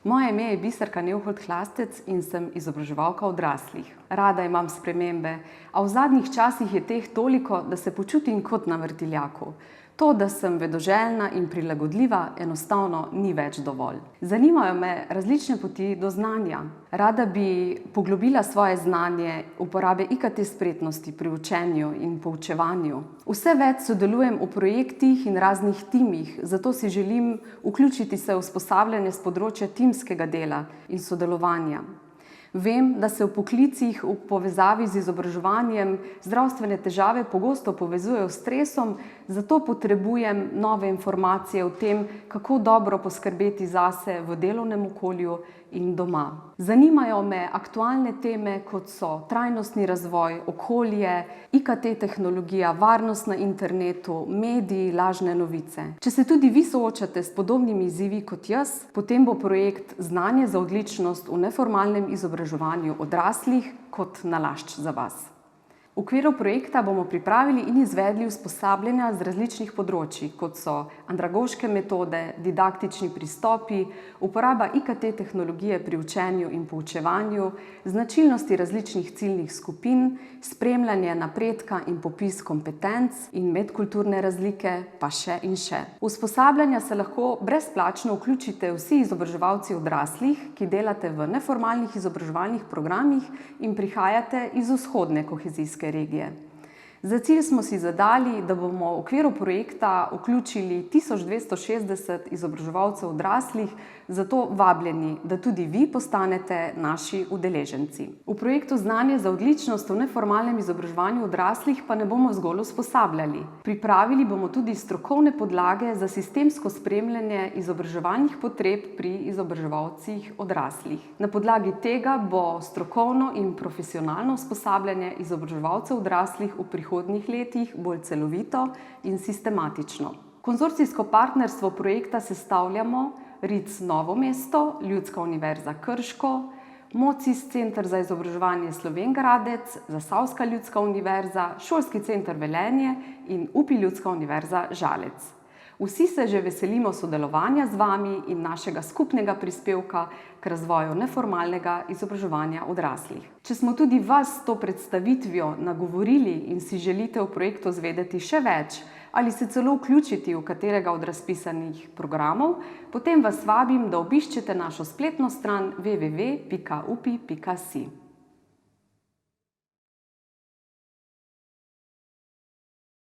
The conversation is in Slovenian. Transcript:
Moje ime je Biserka Neuhold Hlastec in sem izobraževalka odraslih. Rada imam spremembe, a v zadnjih časih je teh toliko, da se počutim kot na vrtiljaku. To, da sem vedoželjna in prilagodljiva, enostavno ni več dovolj. Zanimajo me različne poti do znanja. Rada bi poglobila svoje znanje uporabe IKT spretnosti pri učenju in poučevanju. Vse več sodelujem v projektih in raznih timih, zato si želim vključiti se v usposabljanje s področja timskega dela in sodelovanja. Vem, da se v poklicih v povezavi z izobraževanjem zdravstvene težave pogosto povezujejo s stresom, zato potrebujem nove informacije o tem, kako dobro poskrbeti zase v delovnem okolju in doma. Zanimajo me aktualne teme, kot so trajnostni razvoj, okolje, IKT tehnologija, varnost na internetu, mediji, lažne novice. Če se tudi vi soočate s podobnimi izzivi kot jaz, potem bo projekt Znanje za odličnost v neformalnem izobraževanju odraslih kot nalašč za vas. V okviru projekta bomo pripravili in izvedli usposabljanja z različnih področij, kot so andragoške metode, didaktični pristopi, uporaba IKT tehnologije pri učenju in poučevanju, značilnosti različnih ciljnih skupin, spremljanje napredka in popis kompetenc in medkulturne razlike, pa še in še. V usposabljanja se lahko brezplačno vključite vsi izobraževalci odraslih, ki delate v neformalnih izobraževalnih programih in prihajate iz vzhodne kohezijske regije. Za cilj smo si zadali, da bomo v okviru projekta vključili 1260 izobraževalcev odraslih, zato vabljeni, da tudi vi postanete naši udeleženci. V projektu Znanje za odličnost v neformalnem izobraževanju odraslih pa ne bomo zgolj usposabljali. Pripravili bomo tudi strokovne podlage za sistemsko spremljanje izobraževalnih potreb pri izobraževalcih odraslih. Na podlagi tega bo strokovno in profesionalno usposabljanje izobraževalcev odraslih v prihodnjih letih bolj celovito in sistematično. Konzorcijsko partnerstvo projekta sestavljamo RIC Novo mesto, Ljudska univerza Krško, MOCIS Center za izobraževanje Slovenj Gradec, Zasavska ljudska univerza, Šolski center Velenje in UPI Ljudska univerza Žalec. Vsi se že veselimo sodelovanja z vami in našega skupnega prispevka k razvoju neformalnega izobraževanja odraslih. Če smo tudi vas s to predstavitvijo nagovorili in si želite o projektu zvedeti še več ali se celo vključiti v katerega od razpisanih programov, potem vas vabim, da obiščete našo spletno stran www.upi.si.